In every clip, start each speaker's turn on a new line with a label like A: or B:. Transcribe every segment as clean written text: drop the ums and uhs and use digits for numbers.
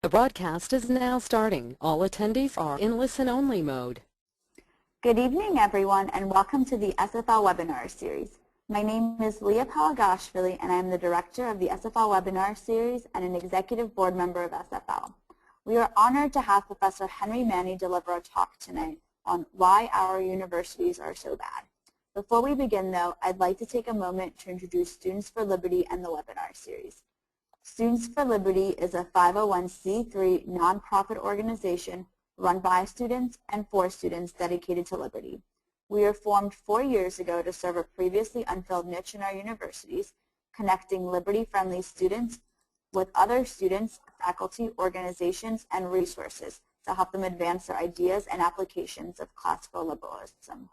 A: The broadcast is now starting. All attendees are in listen-only mode.
B: Good evening, everyone, and welcome to the SFL webinar series. My name is Leah Palagashvili, and I am the director of the SFL webinar series and an executive board member of SFL. We are honored to have Professor Henry Manne deliver a talk tonight on why our universities are so bad. Before we begin, though, I'd like to take a moment to introduce Students for Liberty and the webinar series. Students for Liberty is a 501c3 nonprofit organization run by students and for students dedicated to liberty. We were formed 4 years ago to serve a previously unfilled niche in our universities, connecting liberty-friendly students with other students, faculty, organizations, and resources to help them advance their ideas and applications of classical liberalism.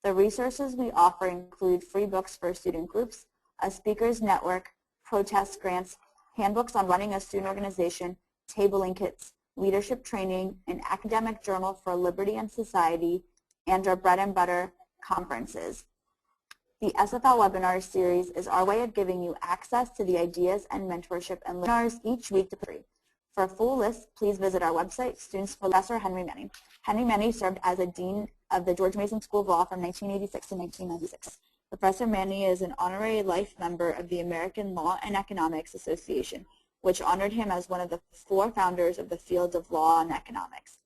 B: The resources we offer include free books for student groups, a speakers network, protest grants, handbooks on running a student organization, tabling kits, leadership training, an academic journal for liberty and society, and our bread and butter conferences. The SFL webinar series is our way of giving you access to the ideas and mentorship and webinars each week to free. For a full list, please visit our website, Students for Professor Henry Manne. Henry Manne served as a dean of the George Mason School of Law from 1986 to 1996. Professor Manne is an honorary life member of the American Law and Economics Association, which honored him as one of the 4 founders of the fields of law and economics.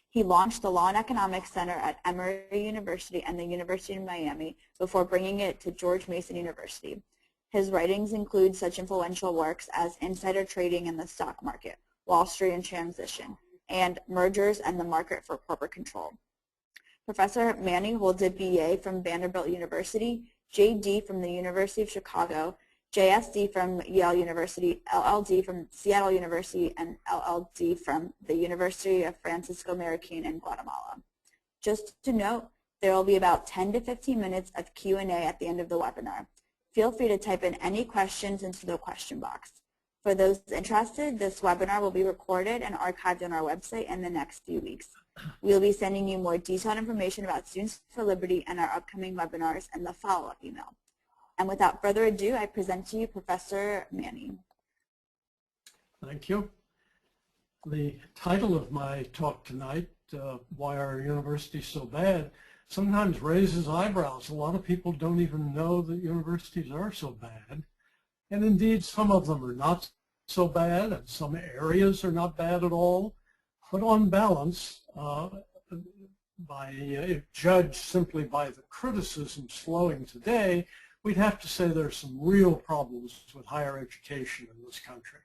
B: He launched the Law and Economics Center at Emory University and the University of Miami before bringing it to George Mason University. His writings include such influential works as Insider Trading in the Stock Market, Wall Street in Transition, and Mergers and the Market for Corporate Control. Professor Manne holds a BA from Vanderbilt University, JD from the University of Chicago, JSD from Yale University, LLD from Seattle University, and LLD from the University of Francisco Marroquin in Guatemala. Just to note, there will be about 10 to 15 minutes of Q&A at the end of the webinar. Feel free to type in any questions into the question box. For those interested, this webinar will be recorded and archived on our website in the next few weeks. We will be sending you more detailed information about Students for Liberty and our upcoming webinars in the follow-up email. And without further ado, I present to you Professor Manne.
C: Thank you. The title of my talk tonight, Why Are Universities So Bad, sometimes raises eyebrows. A lot of people don't even know that universities are so bad. And indeed, some of them are not so bad, and some areas are not bad at all. But on balance, if judged simply by the criticisms flowing today, we'd have to say there's some real problems with higher education in this country.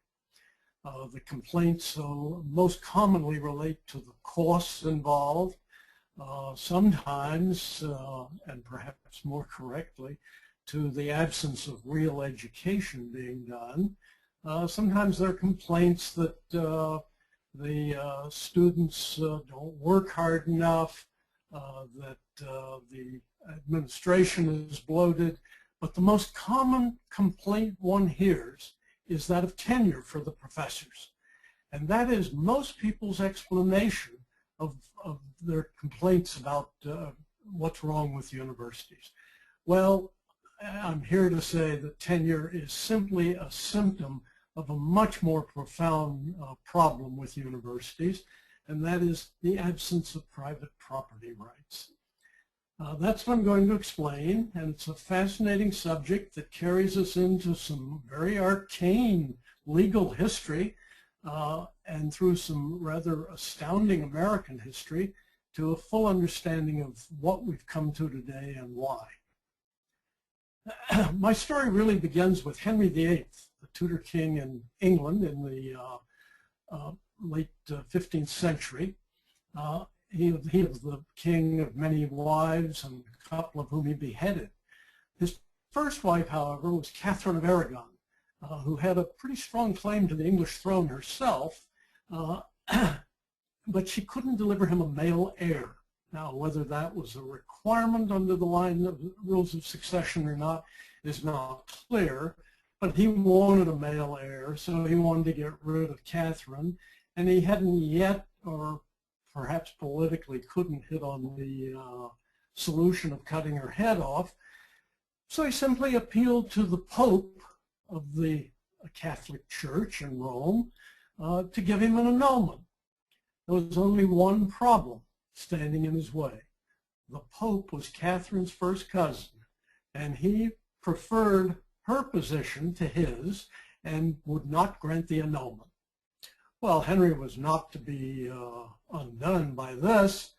C: The complaints most commonly relate to the costs involved, sometimes, and perhaps more correctly, to the absence of real education being done. Sometimes there are complaints that the students don't work hard enough, that the administration is bloated, but the most common complaint one hears is that of tenure for the professors. And that is most people's explanation of their complaints about what's wrong with universities. Well, I'm here to say that tenure is simply a symptom of a much more profound problem with universities, and that is the absence of private property rights. That's what I'm going to explain, and it's a fascinating subject that carries us into some very arcane legal history and through some rather astounding American history to a full understanding of what we've come to today and why. My story really begins with Henry VIII, the Tudor king in England in the late 15th century. He was the king of many wives, and a couple of whom he beheaded. His first wife, however, was Catherine of Aragon, who had a pretty strong claim to the English throne herself, but she couldn't deliver him a male heir. Now, whether that was a requirement under the line of rules of succession or not is not clear, but he wanted a male heir, so he wanted to get rid of Catherine, and he hadn't yet, or perhaps politically couldn't hit on the solution of cutting her head off, so he simply appealed to the Pope of the Catholic Church in Rome to give him an annulment. There was only one problem standing in his way. The Pope was Catherine's first cousin, and he preferred her position to his and would not grant the annulment. Well, Henry was not to be undone by this.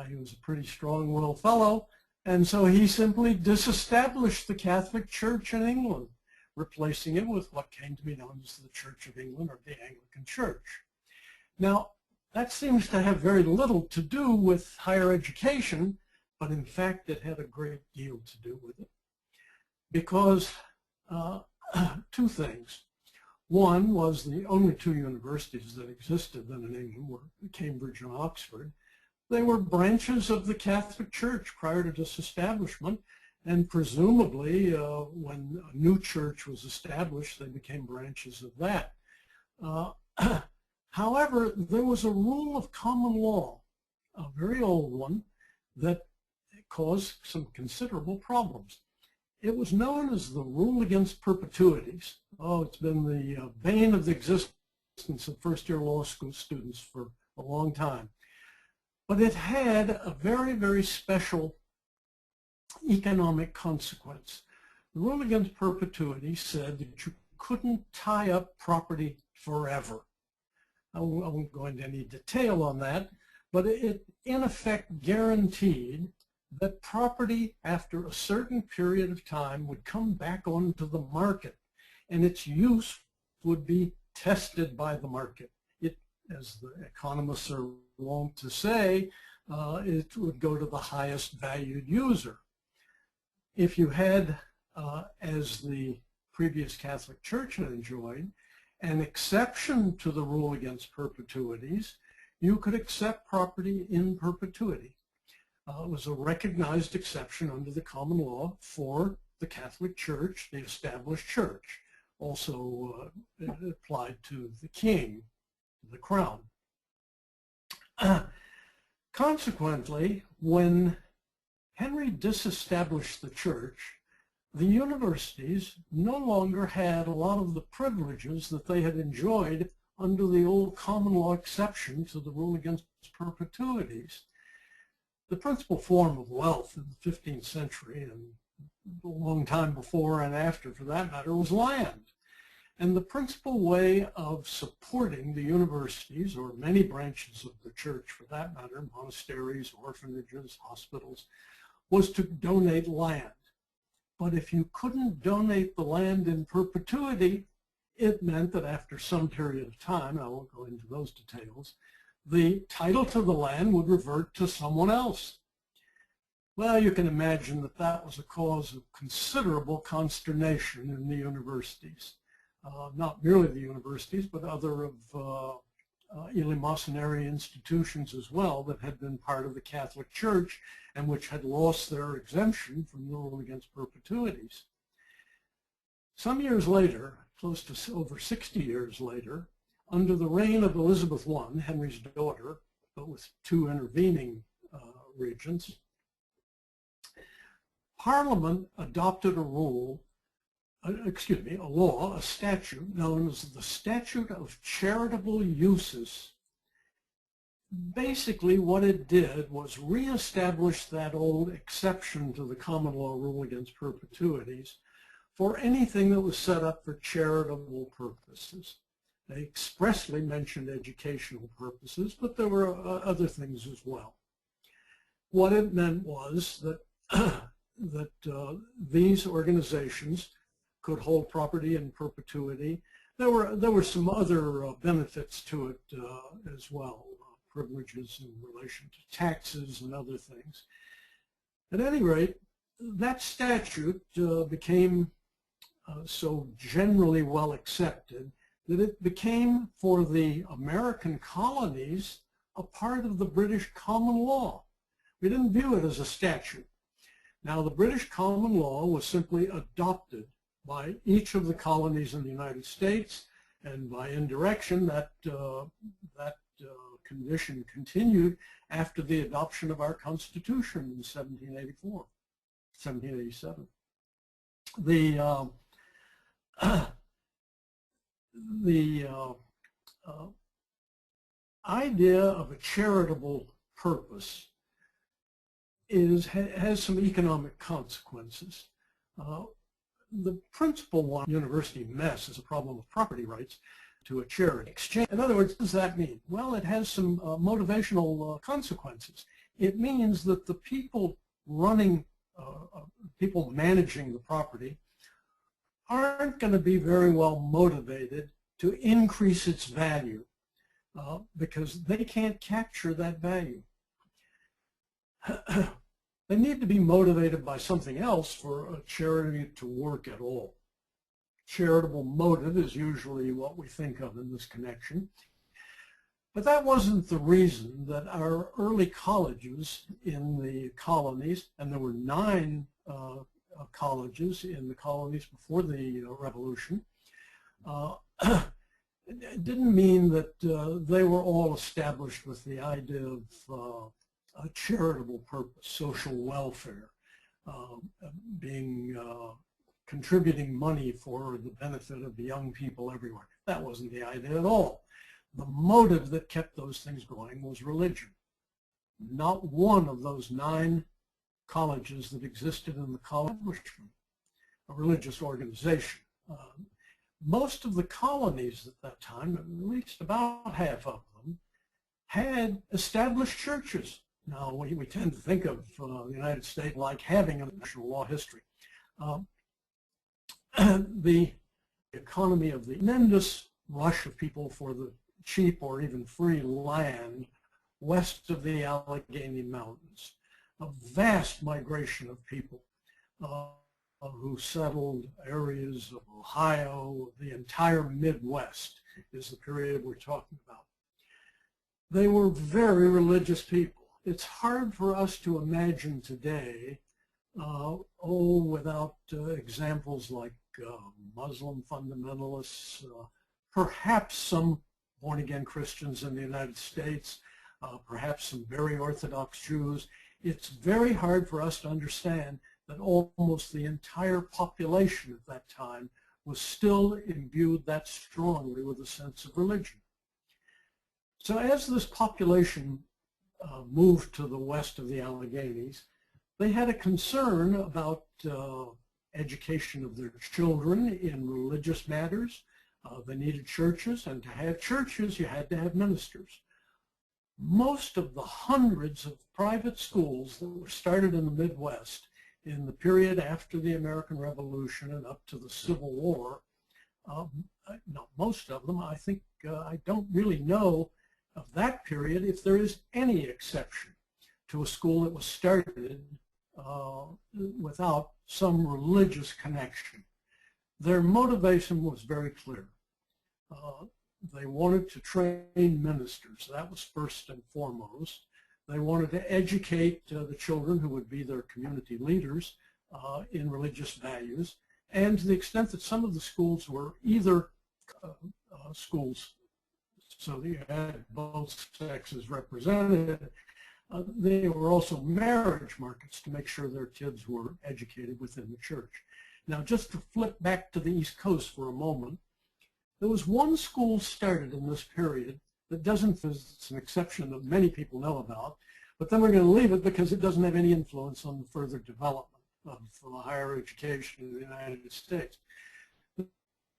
C: He was a pretty strong-willed fellow, and so he simply disestablished the Catholic Church in England, replacing it with what came to be known as the Church of England, or the Anglican Church. Now, that seems to have very little to do with higher education, but in fact it had a great deal to do with it. Because two things. One was the only two universities that existed then in England were Cambridge and Oxford. They were branches of the Catholic Church prior to disestablishment, and presumably when a new church was established, they became branches of that. However, there was a rule of common law, a very old one, that caused some considerable problems. It was known as the rule against perpetuities. Oh, it's been the bane of the existence of first-year law school students for a long time. But it had a very, very special economic consequence. The rule against perpetuity said that you couldn't tie up property forever. I won't go into any detail on that, but it in effect guaranteed that property after a certain period of time would come back onto the market, and its use would be tested by the market. It, as the economists are wont to say, it would go to the highest valued user. If you had, as the previous Catholic Church had enjoyed, an exception to the rule against perpetuities, you could accept property in perpetuity. It was a recognized exception under the common law for the Catholic Church, the established church. Also, it applied to the king, the crown. Consequently, when Henry disestablished the church, the universities no longer had a lot of the privileges that they had enjoyed under the old common law exception to the rule against perpetuities. The principal form of wealth in the 15th century, and a long time before and after for that matter, was land. And the principal way of supporting the universities, or many branches of the church for that matter, monasteries, orphanages, hospitals, was to donate land. But if you couldn't donate the land in perpetuity, it meant that after some period of time, I won't go into those details, the title to the land would revert to someone else. Well, you can imagine that that was a cause of considerable consternation in the universities. Not merely the universities, but other of eleemosynary institutions as well that had been part of the Catholic Church and which had lost their exemption from the rule against perpetuities. Some years later, close to over 60 years later, under the reign of Elizabeth I, Henry's daughter, but with two intervening regents, Parliament adopted a rule, a law, a statute known as the Statute of Charitable Uses. Basically what it did was reestablish that old exception to the common law rule against perpetuities for anything that was set up for charitable purposes. They expressly mentioned educational purposes, but there were other things as well. What it meant was that, these organizations could hold property in perpetuity. There were some other benefits to it as well, privileges in relation to taxes and other things. At any rate, that statute became so generally well accepted that it became, for the American colonies, a part of the British common law. We didn't view it as a statute. Now, the British common law was simply adopted by each of the colonies in the United States, and by indirection, that condition continued after the adoption of our Constitution in 1787. The idea of a charitable purpose has some economic consequences. The principal one, university mess, is a problem of property rights to a charity exchange. In other words, what does that mean? Well, it has some motivational consequences. It means that the people people managing the property aren't going to be very well motivated to increase its value because they can't capture that value. They need to be motivated by something else for a charity to work at all. Charitable motive is usually what we think of in this connection. But that wasn't the reason that our early colleges in the colonies, and there were 9 colleges in the colonies before the Revolution, it didn't mean that they were all established with the idea of a charitable purpose, social welfare, contributing money for the benefit of the young people everywhere. That wasn't the idea at all. The motive that kept those things going was religion. Not one of those 9 colleges that existed in the college was a religious organization. Most of the colonies at that time, at least about half of them, had established churches. Now, we tend to think of the United States like having a national law history. The economy of the tremendous rush of people for the cheap or even free land west of the Allegheny Mountains, a vast migration of people who settled areas of Ohio, the entire Midwest is the period we're talking about. They were very religious people. It's hard for us to imagine today, without examples like Muslim fundamentalists, perhaps some born-again Christians in the United States, perhaps some very Orthodox Jews. It's very hard for us to understand that almost the entire population at that time was still imbued that strongly with a sense of religion. So as this population moved to the west of the Alleghenies, they had a concern about education of their children in religious matters. They needed churches, and to have churches, you had to have ministers. Most of the hundreds of private schools that were started in the Midwest in the period after the American Revolution and up to the Civil War, not most of them, I think, I don't really know of that period if there is any exception to a school that was started without some religious connection. Their motivation was very clear. They wanted to train ministers. That was first and foremost. They wanted to educate the children who would be their community leaders in religious values. And to the extent that some of the schools were either schools, so you had both sexes represented, they were also marriage markets to make sure their kids were educated within the church. Now, just to flip back to the East Coast for a moment, there was one school started in this period that doesn't, it's an exception that many people know about, but then we're going to leave it because it doesn't have any influence on the further development of higher education in the United States.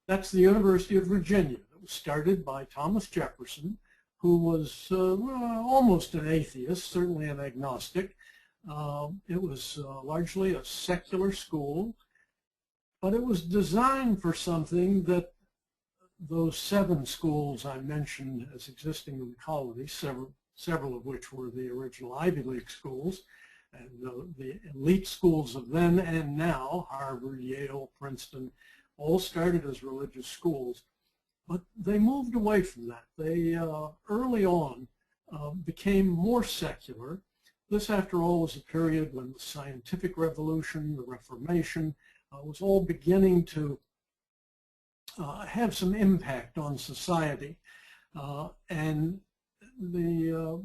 C: That's the University of Virginia. It was started by Thomas Jefferson, who was almost an atheist, certainly an agnostic. It was largely a secular school, but it was designed for something that those 7 schools I mentioned as existing in the colonies, several of which were the original Ivy League schools, and the elite schools of then and now, Harvard, Yale, Princeton, all started as religious schools. But they moved away from that. They early on became more secular. This, after all, was a period when the scientific revolution, the Reformation, was all beginning to have some impact on society. And the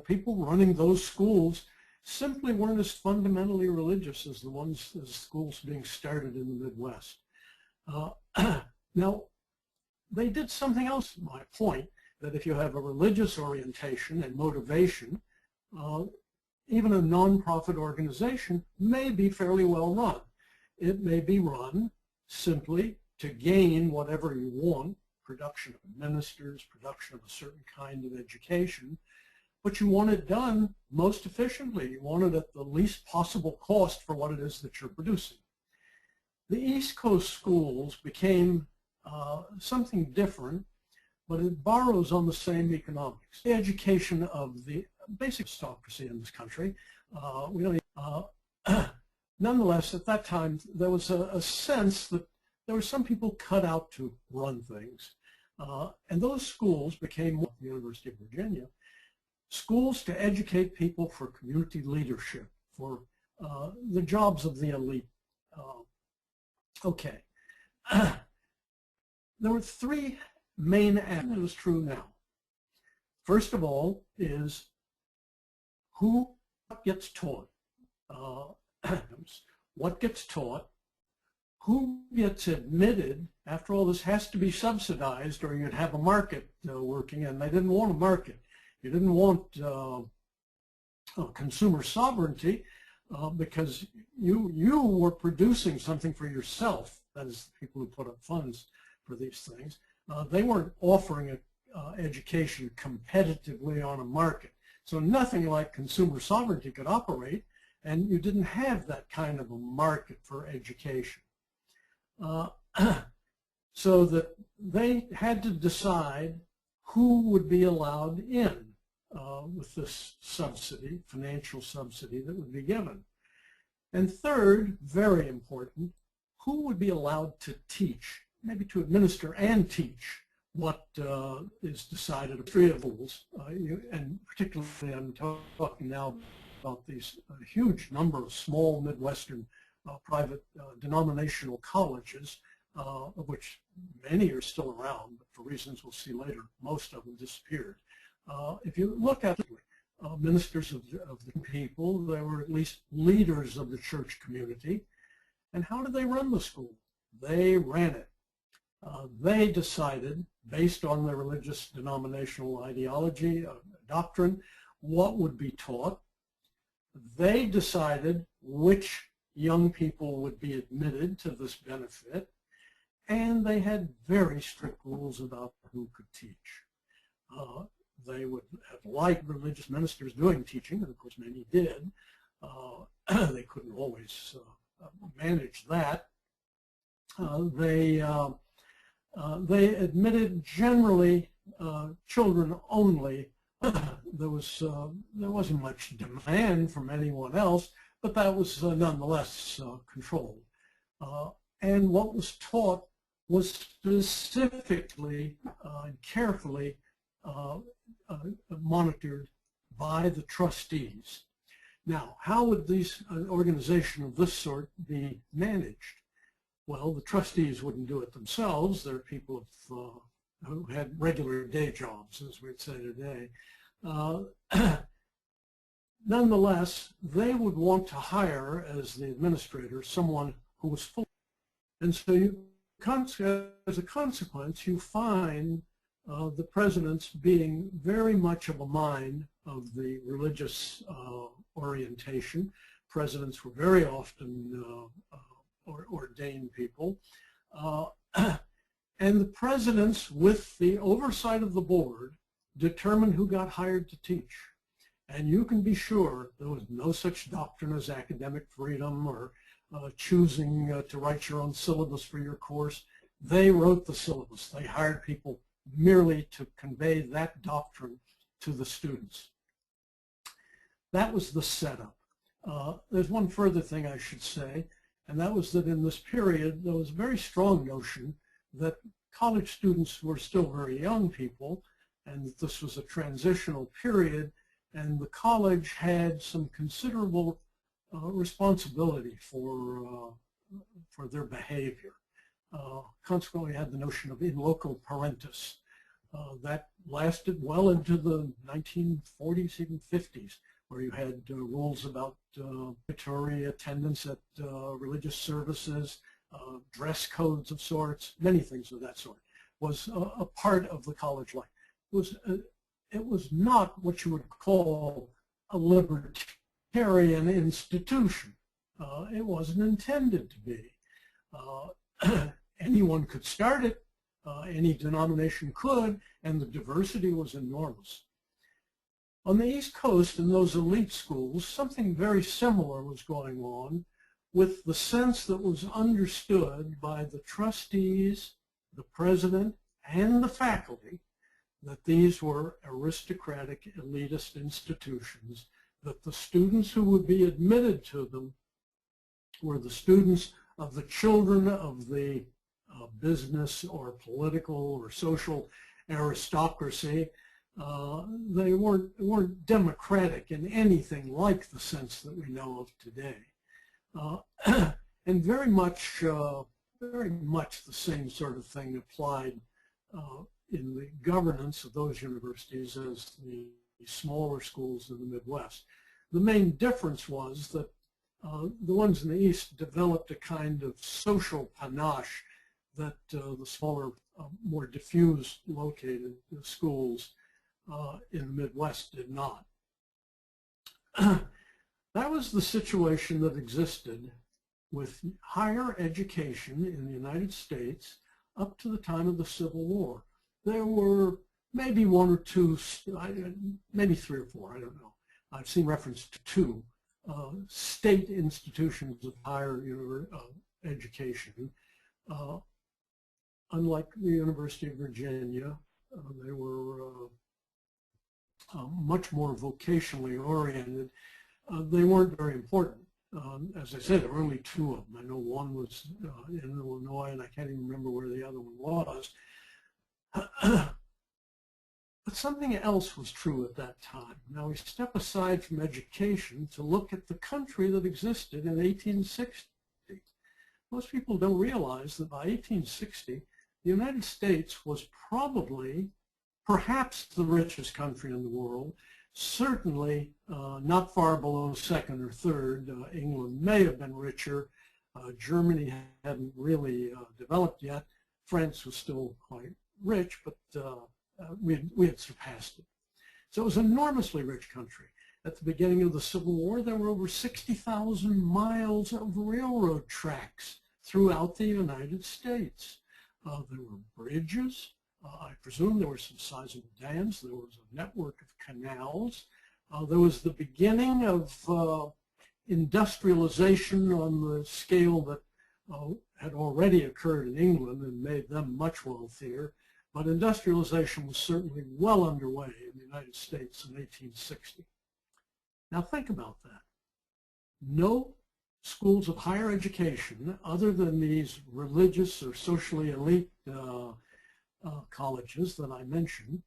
C: people running those schools simply weren't as fundamentally religious as the schools being started in the Midwest. Now, they did something else, my point, that if you have a religious orientation and motivation, even a nonprofit organization may be fairly well run. It may be run simply to gain whatever you want, production of ministers, production of a certain kind of education, but you want it done most efficiently. You want it at the least possible cost for what it is that you're producing. The East Coast schools became something different, but it borrows on the same economics. The education of the basic aristocracy in this country, nonetheless, at that time, there was a sense that there were some people cut out to run things. And those schools became, the University of Virginia, schools to educate people for community leadership, for the jobs of the elite. Okay. There were three main aspects that is true now. First of all is who gets taught, what gets taught, who gets admitted. After all, this has to be subsidized or you'd have a market working, and they didn't want a market. You didn't want consumer sovereignty because you were producing something for yourself. That is, the people who put up funds for these things. They weren't offering education competitively on a market. So nothing like consumer sovereignty could operate, and you didn't have that kind of a market for education. So that they had to decide who would be allowed in with this subsidy, financial subsidy that would be given. And third, very important, who would be allowed to teach, maybe to administer and teach what is decided. Three of rules, and particularly I'm talking now about these huge number of small Midwestern private denominational colleges, of which many are still around, but for reasons we'll see later, most of them disappeared. If you look at ministers of the people, they were at least leaders of the church community. And how did they run the school? They ran it. They decided, based on their religious denominational ideology, doctrine, what would be taught. They decided which young people would be admitted to this benefit, and they had very strict rules about who could teach. They would have liked religious ministers doing teaching, and of course many did. They couldn't always manage that. They admitted generally children only. There wasn't much demand from anyone else, but that was nonetheless controlled. And what was taught was specifically and carefully monitored by the trustees. Now, how would an organization of this sort be managed? Well, the trustees wouldn't do it themselves. They're people who had regular day jobs, as we'd say today. Nonetheless, they would want to hire, as the administrator, someone who was full. And so as a consequence, you find the presidents being very much of a mind of the religious orientation. Presidents were very often ordained people. And the presidents, with the oversight of the board, determined who got hired to teach. And you can be sure there was no such doctrine as academic freedom or choosing to write your own syllabus for your course. They wrote the syllabus. They hired people merely to convey that doctrine to the students. That was the setup. There's one further thing I should say, and that was that in this period there was a very strong notion that college students were still very young people, and that this was a transitional period, and the college had some considerable responsibility for their behavior. Consequently, had the notion of in loco parentis. That lasted well into the 1940s, even 50s, where you had rules about mandatory attendance at religious services, dress codes of sorts, many things of that sort. was a part of the college life. It was not what you would call a libertarian institution. It wasn't intended to be. Anyone could start it, any denomination could, and the diversity was enormous. On the East Coast, in those elite schools, something very similar was going on, with the sense that was understood by the trustees, the president, and the faculty that these were aristocratic, elitist institutions, that the students who would be admitted to them were the students of the children of the business or political or social aristocracy. They weren't democratic in anything like the sense that we know of today. And very much the same sort of thing applied in the governance of those universities as the smaller schools in the Midwest. The main difference was that the ones in the East developed a kind of social panache that the smaller, more diffuse located schools in the Midwest did not. That was the situation that existed with higher education in the United States up to the time of the Civil War. There were maybe one or two, maybe three or four, I don't know. I've seen reference to two state institutions of higher education. Unlike the University of Virginia, they were much more vocationally oriented. They weren't very important. As I said, there were only two of them. I know one was in Illinois, and I can't even remember where the other one was. But something else was true at that time. Now we step aside from education to look at the country that existed in 1860. Most people don't realize that by 1860, the United States was probably, perhaps the richest country in the world, certainly not far below second or third. England may have been richer. Germany hadn't really developed yet. France was still quite rich, but we had surpassed it. So it was an enormously rich country. At the beginning of the Civil War, there were over 60,000 miles of railroad tracks throughout the United States. There were bridges. I presume there were some sizable dams. There was a network of canals. There was the beginning of industrialization on the scale that had already occurred in England and made them much wealthier. But industrialization was certainly well underway in the United States in 1860. Now think about that. No schools of higher education, other than these religious or socially elite colleges that I mentioned,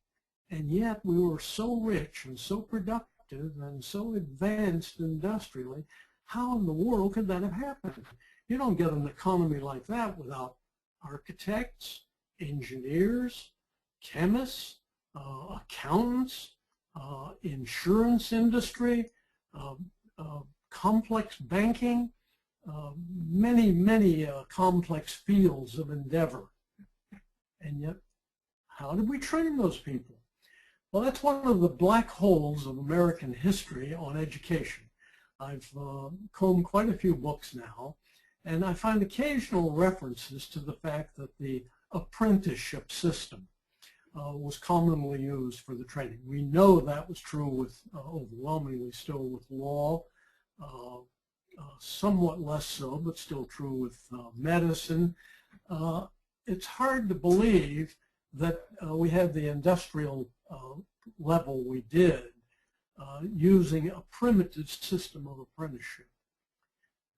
C: and yet we were so rich and so productive and so advanced industrially. How in the world could that have happened? You don't get an economy like that without architects, engineers, chemists, accountants, insurance industry, complex banking, many complex fields of endeavor. And yet, how did we train those people? Well, that's one of the black holes of American history on education. I've combed quite a few books now, and I find occasional references to the fact that the apprenticeship system was commonly used for the training. We know that was true with, overwhelmingly still with law, somewhat less so, but still true with medicine. It's hard to believe that we had the industrial level we did using a primitive system of apprenticeship.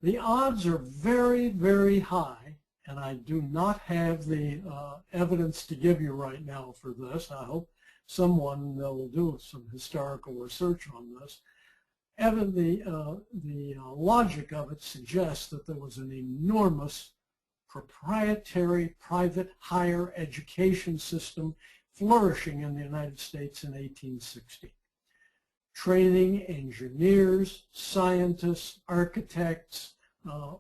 C: The odds are very, very high, and I do not have the evidence to give you right now for this. I hope someone will do some historical research on this. The logic of it suggests that there was an enormous proprietary private higher education system flourishing in the United States in 1860. Training engineers, scientists, architects,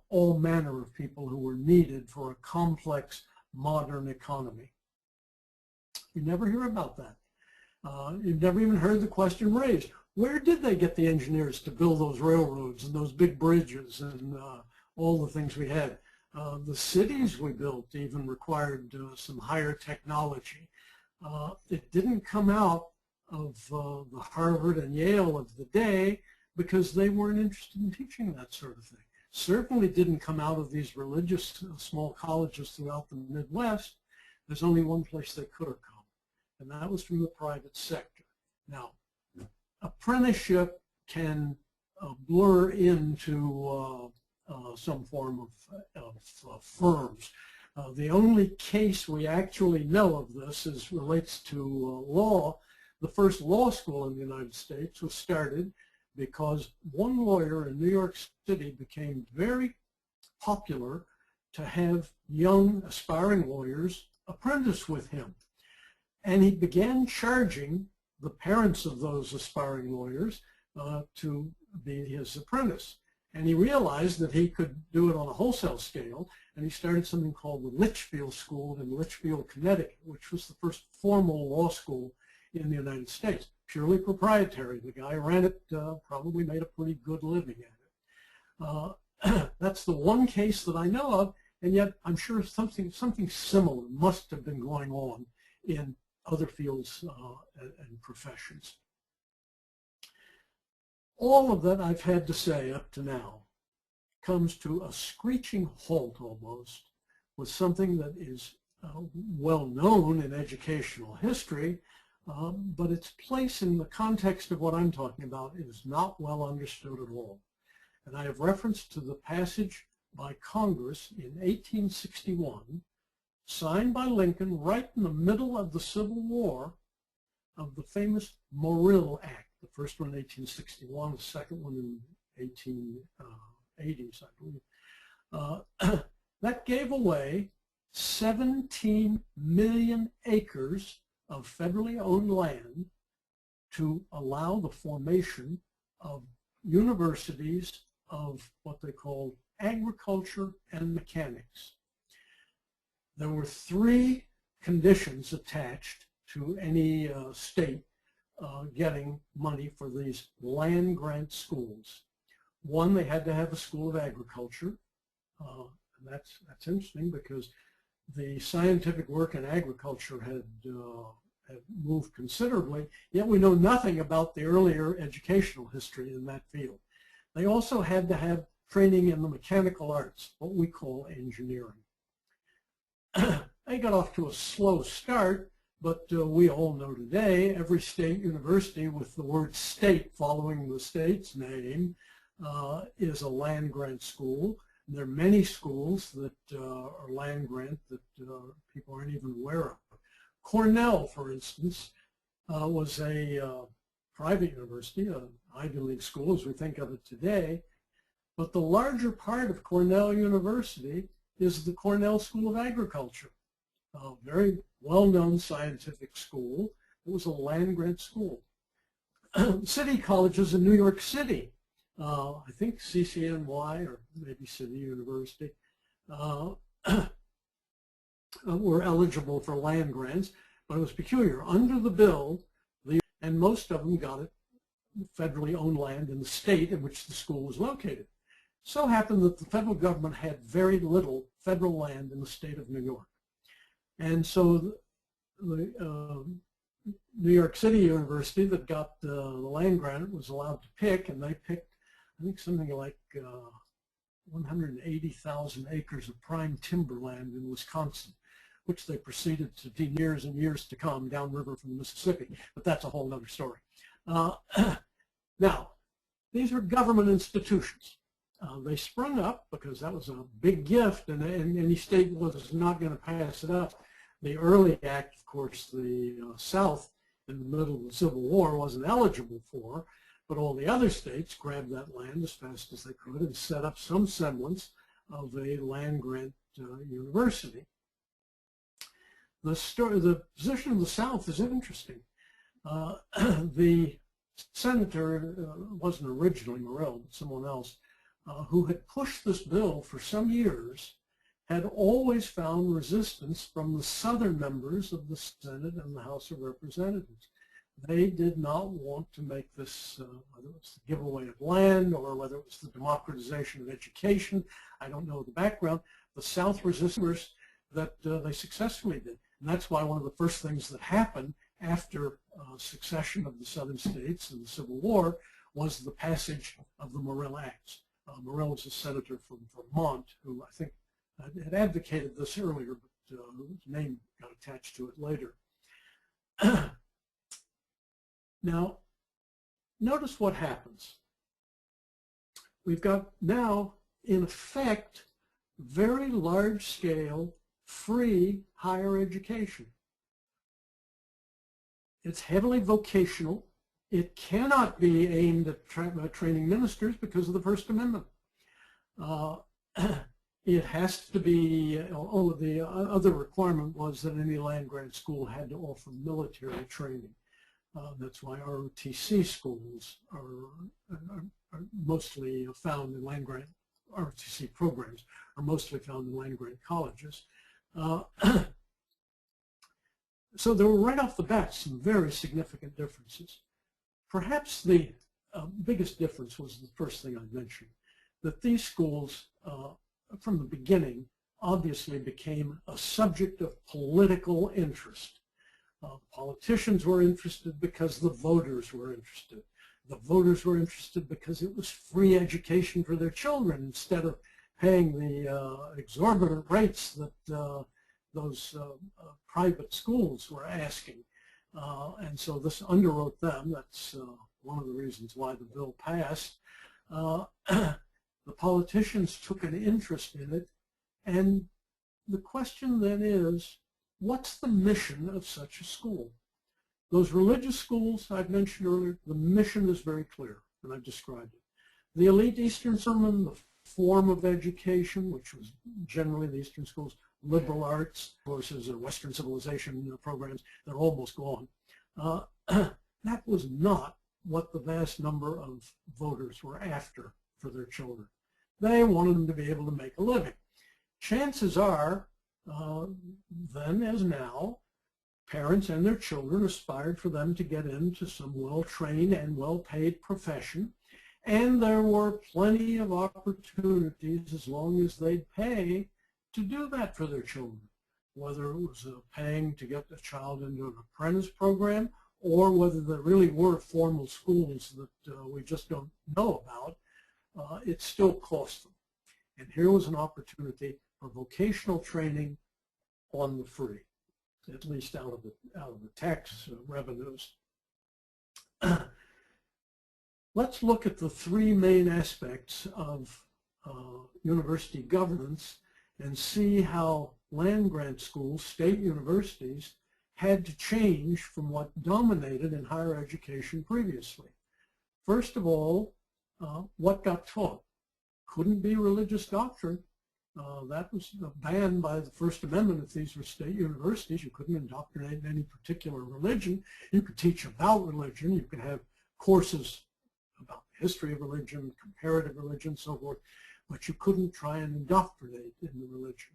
C: all manner of people who were needed for a complex modern economy. You never hear about that. You've never even heard the question raised. Where did they get the engineers to build those railroads and those big bridges and all the things we had? The cities we built even required some higher technology. It didn't come out of the Harvard and Yale of the day because they weren't interested in teaching that sort of thing. Certainly didn't come out of these religious small colleges throughout the Midwest. There's only one place they could have come, and that was from the private sector. Now, apprenticeship can blur into some form of firms. The only case we actually know of this relates to law. The first law school in the United States was started because one lawyer in New York City became very popular to have young aspiring lawyers apprentice with him. And he began charging the parents of those aspiring lawyers to be his apprentice. And he realized that he could do it on a wholesale scale, and he started something called the Litchfield School in Litchfield, Connecticut, which was the first formal law school in the United States. Purely proprietary. The guy ran it, probably made a pretty good living at it. That's the one case that I know of, and yet I'm sure something similar must have been going on in other fields and professions. All of that I've had to say up to now comes to a screeching halt almost with something that is well known in educational history, but its place in the context of what I'm talking about is not well understood at all. And I have reference to the passage by Congress in 1861, signed by Lincoln right in the middle of the Civil War, of the famous Morrill Act. The first one in 1861, the second one in 1880s, I believe. That gave away 17 million acres of federally owned land to allow the formation of universities of what they called agriculture and mechanics. There were three conditions attached to any state getting money for these land grant schools. One, they had to have a school of agriculture. And that's interesting because the scientific work in agriculture had moved considerably, yet we know nothing about the earlier educational history in that field. They also had to have training in the mechanical arts, what we call engineering. They got off to a slow start, but we all know today every state university with the word state following the state's name is a land grant school. And there are many schools that are land grant that people aren't even aware of. Cornell, for instance, was a private university, an Ivy League school as we think of it today, but the larger part of Cornell University is the Cornell School of Agriculture, a very well-known scientific school. It was a land grant school. City colleges in New York City, I think CCNY or maybe City University, were eligible for land grants, but it was peculiar. Under the bill, and most of them got it federally owned land in the state in which the school was located. So happened that the federal government had very little federal land in the state of New York. And so the New York City University that got the land grant was allowed to pick, and they picked, I think, something like 180,000 acres of prime timberland in Wisconsin, which they proceeded to do years and years to come downriver from the Mississippi. But that's a whole other story. Now, these are government institutions. They sprung up because that was a big gift, and any state was not going to pass it up. The early act, of course, the South in the middle of the Civil War wasn't eligible for, but all the other states grabbed that land as fast as they could and set up some semblance of a land grant university. The position of the South is interesting. The senator, wasn't originally Morrill, but someone else, who had pushed this bill for some years, had always found resistance from the Southern members of the Senate and the House of Representatives. They did not want to make this, whether it was the giveaway of land or whether it was the democratization of education, I don't know the background, the South resisted that they successfully did. And that's why one of the first things that happened after succession of the Southern states and the Civil War was the passage of the Morrill Acts. Morrill was a senator from Vermont who I think had advocated this earlier, but his name got attached to it later. Now, notice what happens. We've got now, in effect, very large-scale, free higher education. It's heavily vocational. It cannot be aimed at training ministers because of the First Amendment. It has to be, all of the other requirement was that any land-grant school had to offer military training. That's why ROTC schools are mostly found in land-grant, ROTC programs are mostly found in land-grant colleges. So there were right off the bat some very significant differences. Perhaps the biggest difference was the first thing I mentioned, that these schools from the beginning obviously became a subject of political interest. Politicians were interested because the voters were interested. The voters were interested because it was free education for their children instead of paying the exorbitant rates that those private schools were asking. And so this underwrote them. That's one of the reasons why the bill passed. The politicians took an interest in it, and the question then is, what's the mission of such a school? Those religious schools I've mentioned earlier, the mission is very clear, and I've described it. The elite Eastern Sermon, the form of education, which was generally the Eastern schools, liberal arts courses or Western civilization programs, they're almost gone. That was not what the vast number of voters were after for their children. They wanted them to be able to make a living. Chances are, then as now, parents and their children aspired for them to get into some well-trained and well-paid profession, and there were plenty of opportunities as long as they'd pay to do that for their children, whether it was paying to get the child into an apprentice program or whether there really were formal schools that we just don't know about. It still cost them. And here was an opportunity for vocational training on the free, at least out of the tax revenues. Let's look at the three main aspects of university governance and see how land-grant schools, state universities, had to change from what dominated in higher education previously. First of all, what got taught? Couldn't be religious doctrine. That was banned by the First Amendment. If these were state universities, you couldn't indoctrinate in any particular religion. You could teach about religion. You could have courses about the history of religion, comparative religion, so forth, but you couldn't try and indoctrinate in the religion.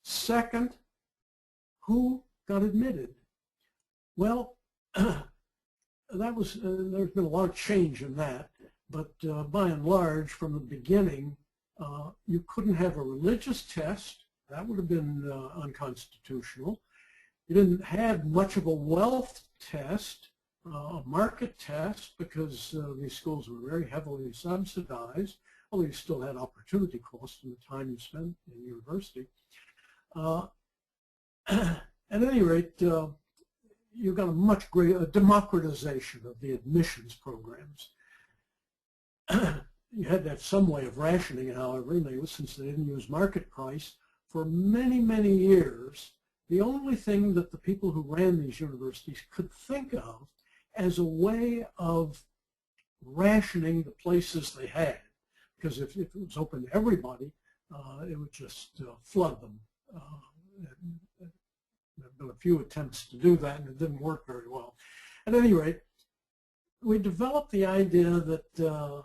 C: Second, who got admitted? Well, there's been a lot of change in that, but by and large, from the beginning, you couldn't have a religious test. That would have been unconstitutional. You didn't have much of a wealth test, a market test, because these schools were very heavily subsidized, although you still had opportunity costs in the time you spent in university. At any rate, you've got a much greater democratization of the admissions programs. You had to have some way of rationing it, however, and since they didn't use market price, for many, many years, the only thing that the people who ran these universities could think of as a way of rationing the places they had, because if it was open to everybody, it would just flood them. There have been a few attempts to do that, and it didn't work very well. At any rate, we developed the idea that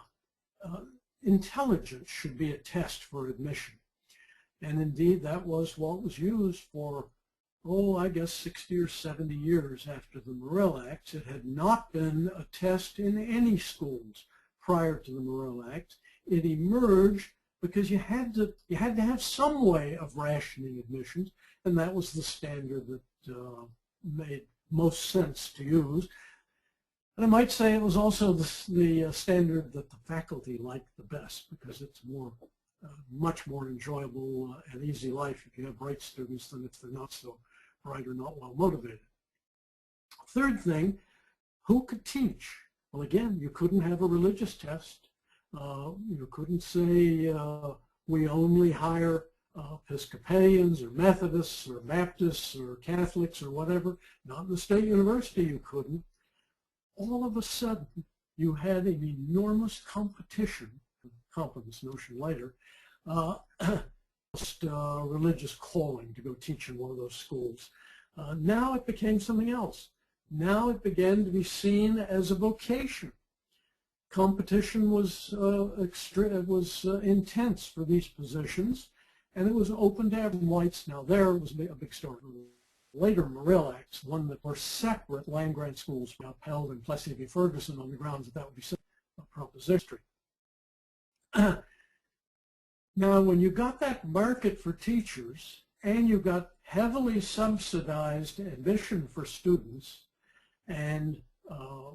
C: intelligence should be a test for admission. And indeed, that was what was used for, oh, I guess 60 or 70 years after the Morrill Acts. It had not been a test in any schools prior to the Morrill Acts. It emerged because you had to have some way of rationing admissions, and that was the standard that made most sense to use. And I might say it was also the standard that the faculty liked the best, because it's much more enjoyable and easy life if you have bright students than if they're not so bright or not well motivated. Third thing, who could teach? Well, again, you couldn't have a religious test. You couldn't say we only hire Episcopalians or Methodists or Baptists or Catholics or whatever. Not in the state university you couldn't. All of a sudden, you had an enormous competition, competence notion later, religious calling to go teach in one of those schools. Now it became something else. Now it began to be seen as a vocation. Competition was intense for these positions, and it was open to everyone. Whites. Now there was a big story. Later Morrill Acts, one that were separate land-grant schools upheld in Plessy v. Ferguson on the grounds that would be a proposition. Now, when you got that market for teachers and you got heavily subsidized admission for students and a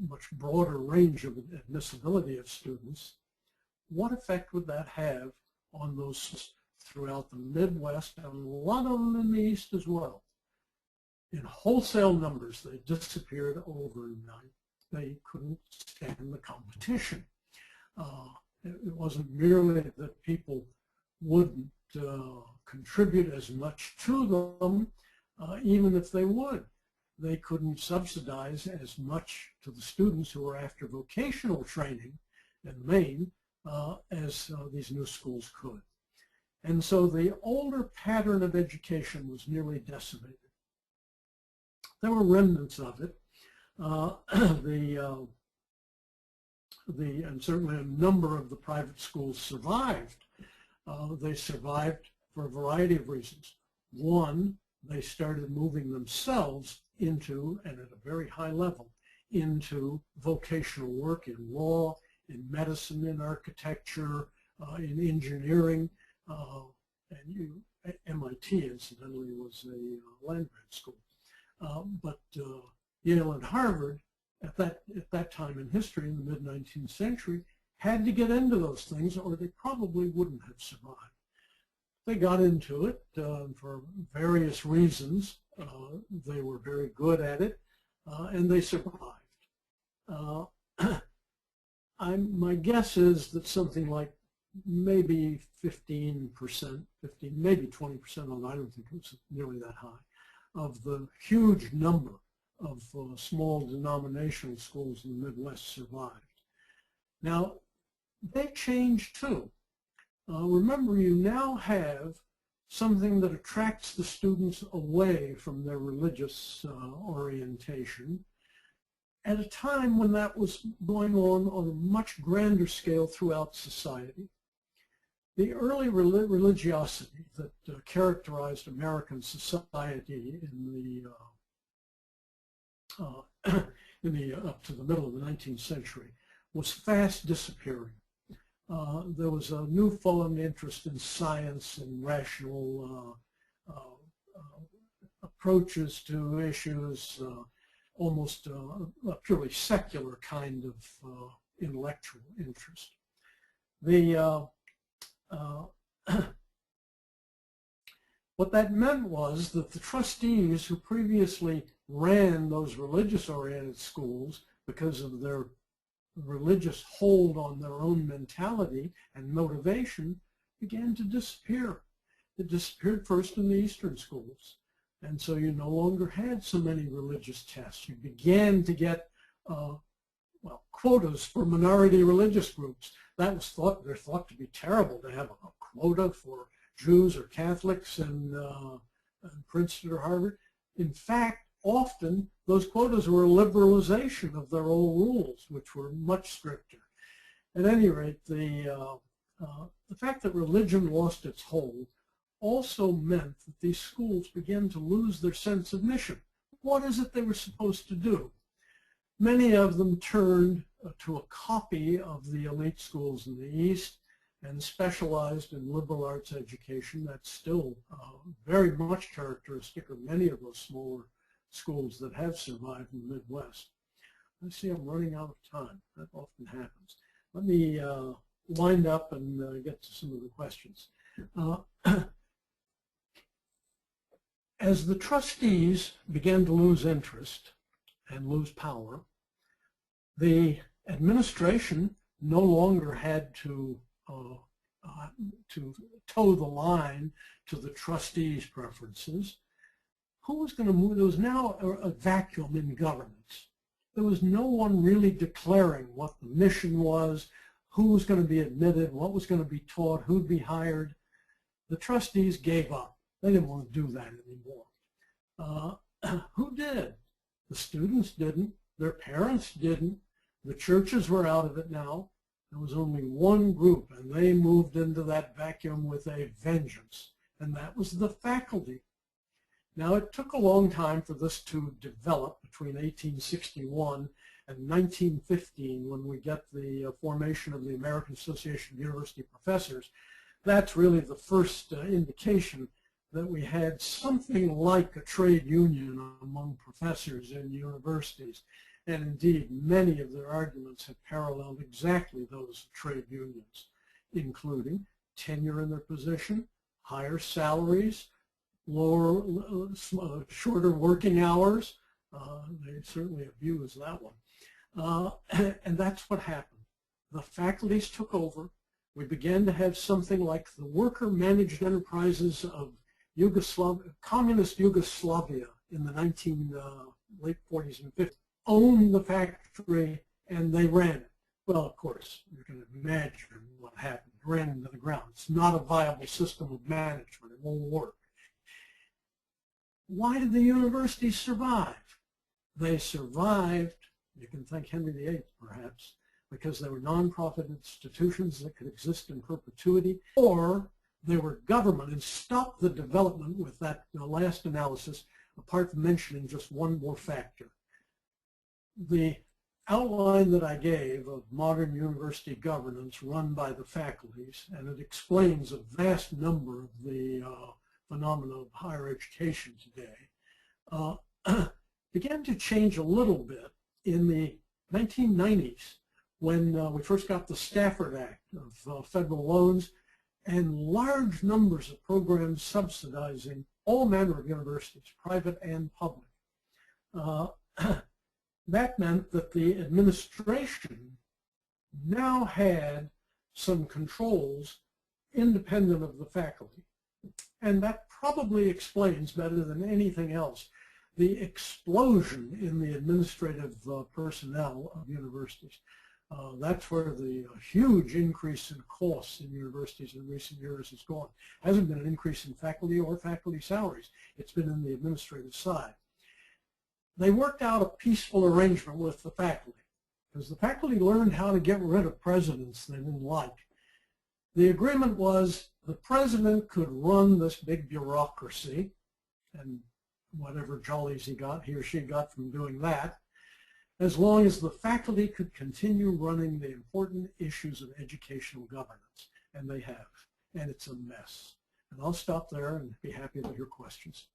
C: much broader range of admissibility of students, what effect would that have on those throughout the Midwest and a lot of them in the East as well? In wholesale numbers, they disappeared overnight. They couldn't stand the competition. It wasn't merely that people wouldn't contribute as much to them, even if they would. They couldn't subsidize as much to the students who were after vocational training in Maine as these new schools could. And so the older pattern of education was nearly decimated. There were remnants of it. And certainly a number of the private schools survived. They survived for a variety of reasons. One, they started moving themselves into, and at a very high level, into vocational work in law, in medicine, in architecture, in engineering, and MIT, incidentally, was a land-grant school. But Yale and Harvard, at that time in history, in the mid-19th century, had to get into those things or they probably wouldn't have survived. They got into it for various reasons. They were very good at it, and they survived. My guess is that something like maybe 15%, maybe 20%, although I don't think it was nearly that high, of the huge number of small denominational schools in the Midwest survived. Now, they changed too. Remember, you now have something that attracts the students away from their religious orientation at a time when that was going on a much grander scale throughout society. The early religiosity that characterized American society in the up to the middle of the 19th century was fast disappearing. There was a newfound interest in science and rational approaches to issues, almost a purely secular kind of intellectual interest. What that meant was that the trustees who previously ran those religious-oriented schools because of their religious hold on their own mentality and motivation began to disappear. It disappeared first in the Eastern schools. And so you no longer had so many religious tests. You began to get quotas for minority religious groups. That was they're thought to be terrible to have a quota for Jews or Catholics in Princeton or Harvard. In fact, often those quotas were a liberalization of their old rules, which were much stricter. At any rate, the The fact that religion lost its hold also meant that these schools began to lose their sense of mission. What is it they were supposed to do? Many of them turned to a copy of the elite schools in the East and specialized in liberal arts education. That's still very much characteristic of many of those smaller schools that have survived in the Midwest. I see I'm running out of time. That often happens. Let me wind up and get to some of the questions. As the trustees began to lose interest and lose power, the administration no longer had to toe the line to the trustees' preferences. Who was going to move? There was now a vacuum in governance. There was no one really declaring what the mission was, who was going to be admitted, what was going to be taught, who'd be hired. The trustees gave up. They didn't want to do that anymore. Who did? The students didn't. Their parents didn't. The churches were out of it now. There was only one group, and they moved into that vacuum with a vengeance, and that was the faculty. Now, it took a long time for this to develop between 1861 and 1915 when we get the formation of the American Association of University Professors. That's really the first indication that we had something like a trade union among professors in universities. And indeed, many of their arguments have paralleled exactly those trade unions, including tenure in their position, higher salaries, shorter working hours. They certainly abused that one. And that's what happened. The faculties took over. We began to have something like the worker-managed enterprises of communist Yugoslavia in the late 40s and 50s. Owned the factory and they ran it. Well, of course, you can imagine what happened. It ran into the ground. It's not a viable system of management. It won't work. Why did the universities survive? They survived, you can thank Henry VIII perhaps, because they were nonprofit institutions that could exist in perpetuity, or they were government and stopped the development with that last analysis, apart from mentioning just one more factor. The outline that I gave of modern university governance run by the faculties, and it explains a vast number of the phenomena of higher education today, began to change a little bit in the 1990s when we first got the Stafford Act of federal loans and large numbers of programs subsidizing all manner of universities, private and public. That meant that the administration now had some controls independent of the faculty. And that probably explains better than anything else the explosion in the administrative personnel of universities. That's where the huge increase in costs in universities in recent years has gone. It hasn't been an increase in faculty or faculty salaries. It's been in the administrative side. They worked out a peaceful arrangement with the faculty because the faculty learned how to get rid of presidents they didn't like. The agreement was the president could run this big bureaucracy and whatever jollies he or she got from doing that, as long as the faculty could continue running the important issues of educational governance, and they have, and it's a mess. And I'll stop there and be happy to hear questions.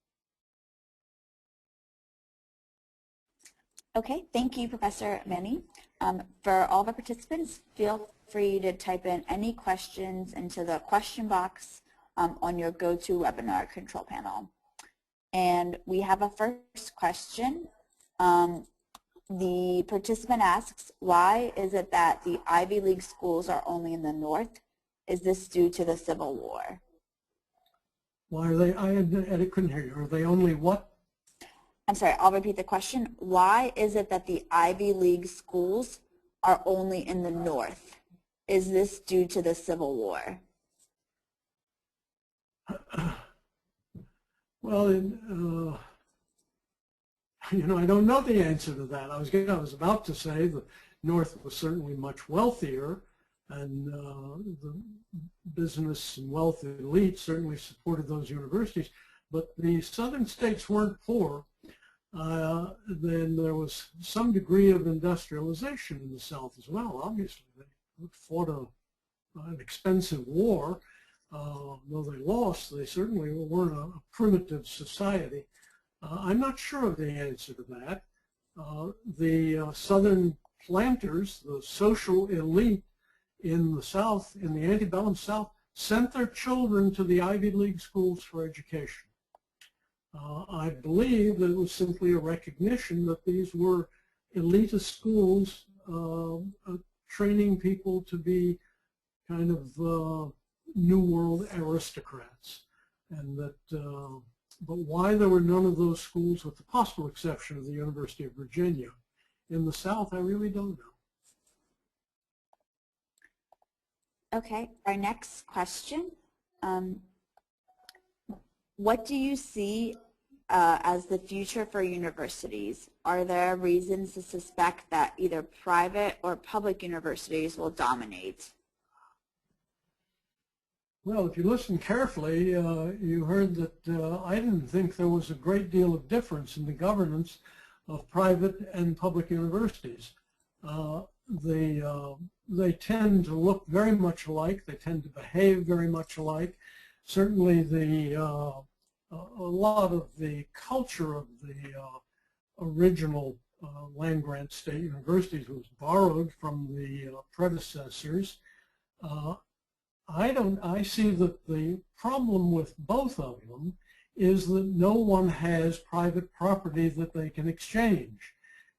B: Okay, thank you, Professor Manne. For all of our participants, feel free to type in any questions into the question box on your GoToWebinar control panel. And we have a first question. The participant asks, why is it that the Ivy League schools are only in the North? Is this due to the Civil War?
C: Why are they, I couldn't hear you, are they only what?
B: I'm sorry, I'll repeat the question. Why is it that the Ivy League schools are only in the North? Is this due to the Civil War?
C: Well, I don't know the answer to that. I was about to say the North was certainly much wealthier, and the business and wealth elite certainly supported those universities, but the southern states weren't poor. Then there was some degree of industrialization in the South as well. Obviously, they fought an expensive war. Though they lost, they certainly weren't a primitive society. I'm not sure of the answer to that. The southern planters, the social elite in the South, in the antebellum South, sent their children to the Ivy League schools for education. I believe that it was simply a recognition that these were elitist schools training people to be kind of New World aristocrats, and that, but why there were none of those schools, with the possible exception of the University of Virginia, in the South, I really don't know.
B: Okay, our next question. What do you see as the future for universities? Are there reasons to suspect that either private or public universities will dominate?
C: Well, if you listen carefully, you heard that I didn't think there was a great deal of difference in the governance of private and public universities. They tend to look very much alike. They tend to behave very much alike. Certainly, a lot of the culture of the original land-grant state universities was borrowed from the predecessors. I see that the problem with both of them is that no one has private property that they can exchange.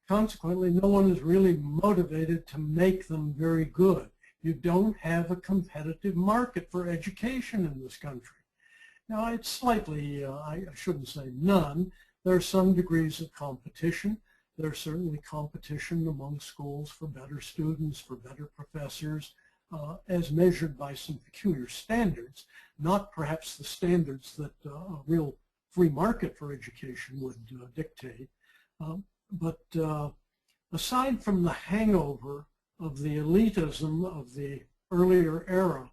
C: Consequently, no one is really motivated to make them very good. You don't have a competitive market for education in this country. Now, it's slightly, I shouldn't say none. There are some degrees of competition. There's certainly competition among schools for better students, for better professors, as measured by some peculiar standards, not perhaps the standards that a real free market for education would dictate. But aside from the hangover of the elitism of the earlier era,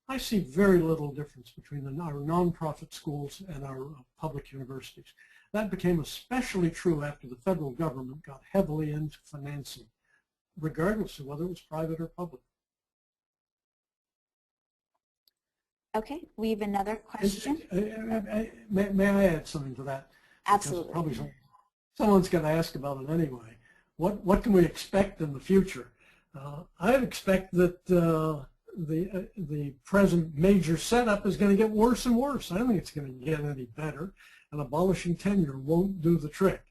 C: I see very little difference between our nonprofit schools and our public universities. That became especially true after the federal government got heavily into financing, regardless of whether it was private or public.
B: Okay, we have another question.
C: May I add something to that?
B: Absolutely.
C: Probably someone's going to ask about it anyway. What can we expect in the future? I expect that the present major setup is going to get worse and worse. I don't think it's going to get any better, and abolishing tenure won't do the trick.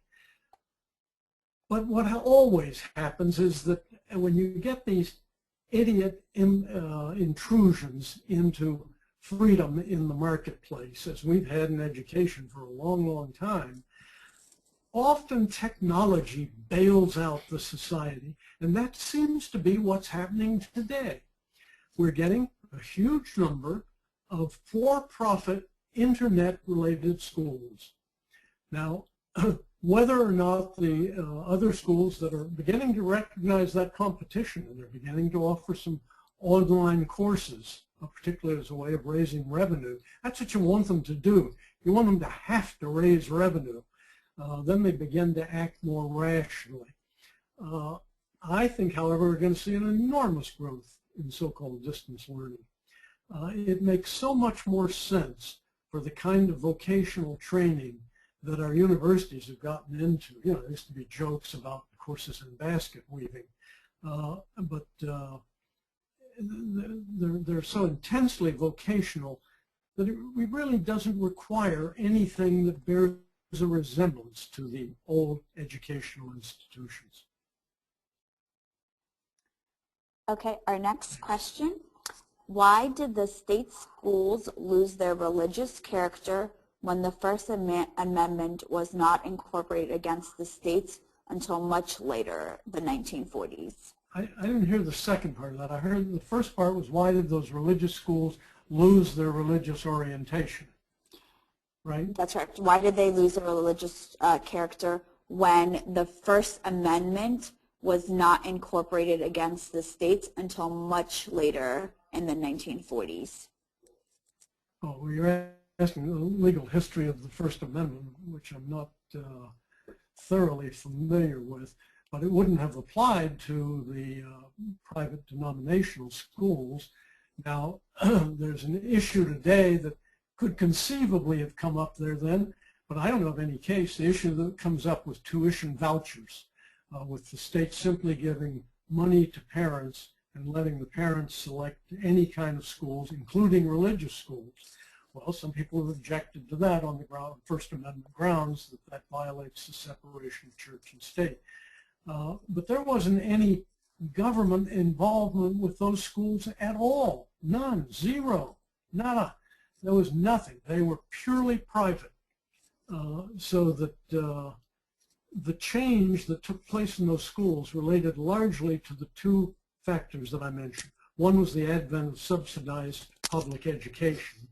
C: But what always happens is that when you get these idiot intrusions into freedom in the marketplace, as we've had in education for a long, long time, often technology bails out the society, and that seems to be what's happening today. We're getting a huge number of for-profit internet-related schools. Now, whether or not the other schools that are beginning to recognize that competition, and they're beginning to offer some online courses, particularly as a way of raising revenue, that's what you want them to do. You want them to have to raise revenue. Then they begin to act more rationally. I think, however, we're going to see an enormous growth in so-called distance learning. It makes so much more sense for the kind of vocational training that our universities have gotten into. You know, there used to be jokes about courses in basket weaving, but they're so intensely vocational that it really doesn't require anything that bears a resemblance to the old educational institutions.
B: Okay, our next question. Why did the state schools lose their religious character when the First Amendment was not incorporated against the states until much later, the 1940s?
C: I didn't hear the second part of that. I heard the first part was, why did those religious schools lose their religious orientation? Right?
B: That's right. Why did they lose their religious character when the First Amendment was not incorporated against the states until much later in the 1940s.
C: Oh, well, you're asking the legal history of the First Amendment, which I'm not thoroughly familiar with, but it wouldn't have applied to the private denominational schools. Now, there's an issue today that could conceivably have come up there then, but I don't know of any case. The issue that comes up with tuition vouchers, with the state simply giving money to parents and letting the parents select any kind of schools, including religious schools. Well, some people have objected to that on the First Amendment grounds that that violates the separation of church and state. But there wasn't any government involvement with those schools at all. None, zero, nada. There was nothing. They were purely private. So that the change that took place in those schools related largely to the two factors that I mentioned. One was the advent of subsidized public education,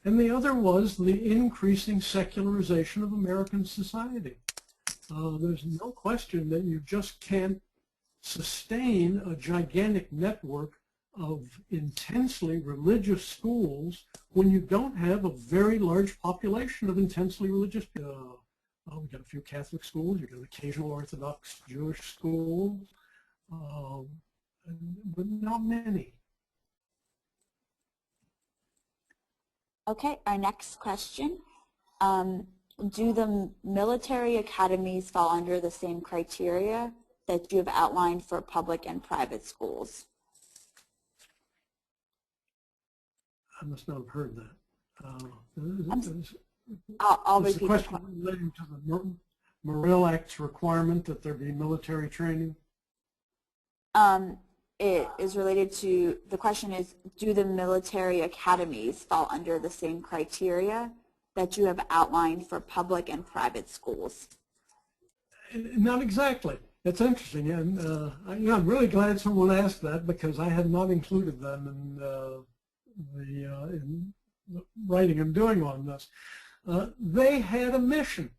C: and the other was the increasing secularization of American society. There's no question that you just can't sustain a gigantic network of intensely religious schools when you don't have a very large population of intensely religious people. We've got a few Catholic schools, you've got occasional Orthodox Jewish schools, but not many.
B: Okay, our next question. Do the military academies fall under the same criteria that you have outlined for public and private schools?
C: I must not have heard that.
B: I'll
C: is
B: repeat
C: the question relating to the Morrill Act's requirement that there be military training?
B: It is related to, the question is, do the military academies fall under the same criteria that you have outlined for public and private schools?
C: Not exactly. That's interesting, and I'm really glad someone asked that because I had not included them in the writing I'm doing on this. They had a mission,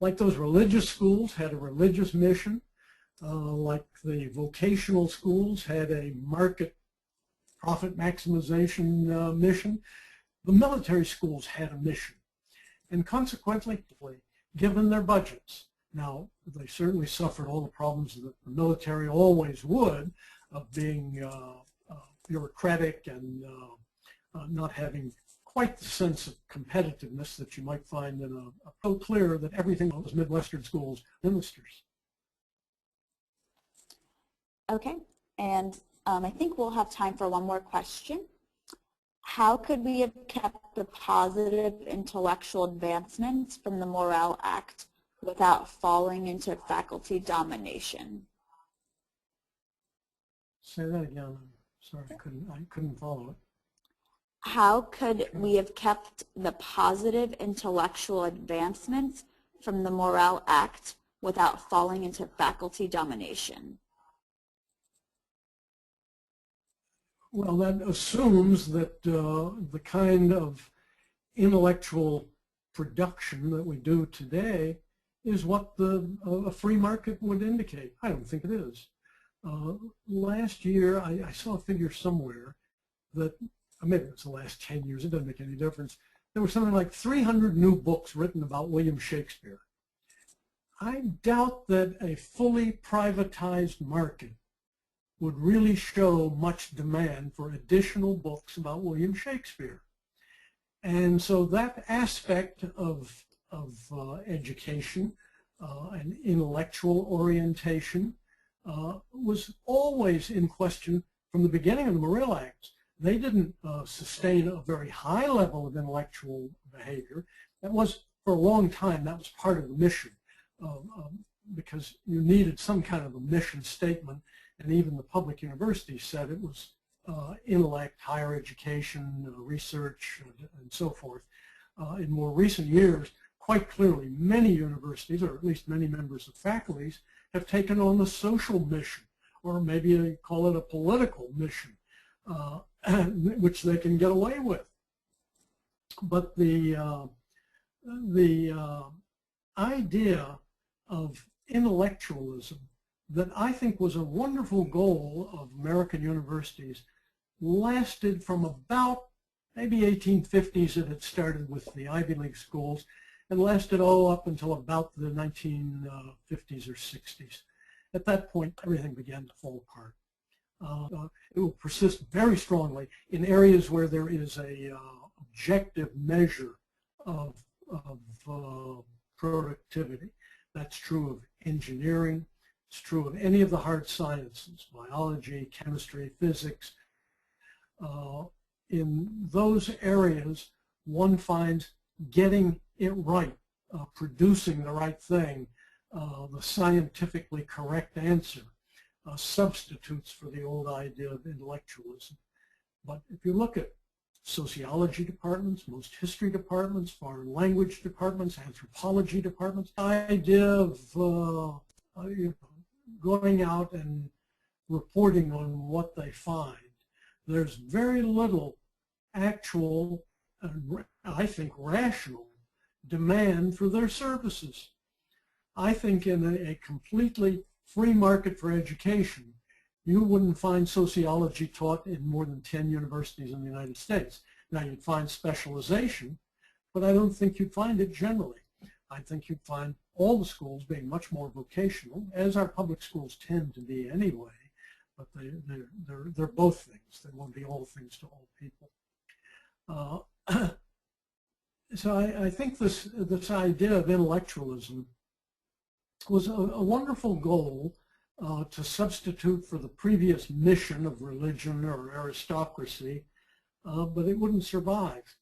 C: like those religious schools had a religious mission. Like the vocational schools had a market profit maximization mission. The military schools had a mission, and consequently, given their budgets. Now, they certainly suffered all the problems that the military always would, of being bureaucratic and not having quite the sense of competitiveness that you might find in a so clear that everything was Midwestern schools ministers.
B: Okay, and I think we'll have time for one more question. How could we have kept the positive intellectual advancements from the Morrill Act without falling into faculty domination?
C: Say that again. Sorry, I couldn't follow it.
B: How could we have kept the positive intellectual advancements from the Morrill Act without falling into faculty domination?
C: Well, that assumes that the kind of intellectual production that we do today is what a free market would indicate. I don't think it is. Last year, I saw a figure somewhere that, maybe it's the last 10 years, it doesn't make any difference. There were something like 300 new books written about William Shakespeare. I doubt that a fully privatized market would really show much demand for additional books about William Shakespeare. And so that aspect of education and intellectual orientation was always in question from the beginning of the Morrill Act. They didn't sustain a very high level of intellectual behavior. That was, for a long time, that was part of the mission, because you needed some kind of a mission statement. And even the public universities said it was intellect, higher education, research, and so forth. In more recent years, quite clearly, many universities, or at least many members of faculties, have taken on the social mission, or maybe you call it a political mission, which they can get away with. But the idea of intellectualism that I think was a wonderful goal of American universities lasted from about maybe 1850s. It had started with the Ivy League schools and lasted all up until about the 1950s or 60s. At that point, everything began to fall apart. It will persist very strongly in areas where there is a objective measure of productivity. That's true of engineering. It's true of any of the hard sciences, biology, chemistry, physics. In those areas, one finds getting it right, producing the right thing, the scientifically correct answer, substitutes for the old idea of intellectualism. But if you look at sociology departments, most history departments, foreign language departments, anthropology departments, the idea of going out and reporting on what they find, there's very little actual, I think, rational demand for their services. I think in a completely free market for education, you wouldn't find sociology taught in more than 10 universities in the United States. Now, you'd find specialization, but I don't think you'd find it generally. I think you'd find all the schools being much more vocational, as our public schools tend to be anyway, but they're both things. They won't be all things to all people. So I think this idea of intellectualism was a wonderful goal to substitute for the previous mission of religion or aristocracy, but it wouldn't survive.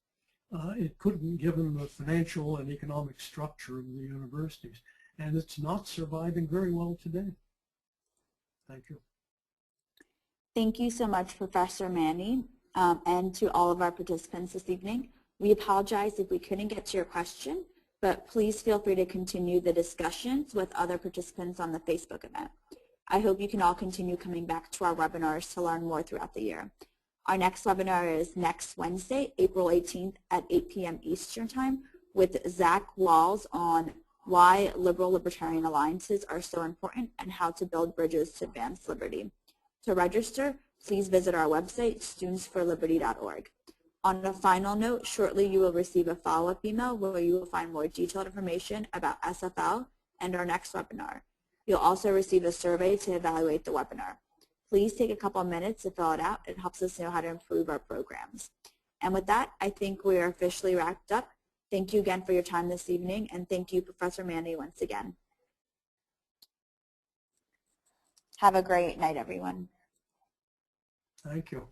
C: It couldn't, given the financial and economic structure of the universities, and it's not surviving very well today. Thank you.
B: Thank you so much, Professor Manne, and to all of our participants this evening. We apologize if we couldn't get to your question, but please feel free to continue the discussions with other participants on the Facebook event. I hope you can all continue coming back to our webinars to learn more throughout the year. Our next webinar is next Wednesday, April 18th at 8 p.m. Eastern Time with Zach Walls on why liberal-libertarian alliances are so important and how to build bridges to advance liberty. To register, please visit our website, studentsforliberty.org. On a final note, shortly you will receive a follow-up email where you will find more detailed information about SFL and our next webinar. You'll also receive a survey to evaluate the webinar. Please take a couple of minutes to fill it out. It helps us know how to improve our programs. And with that, I think we are officially wrapped up. Thank you again for your time this evening, and thank you, Professor Manne, once again. Have a great night, everyone.
C: Thank you.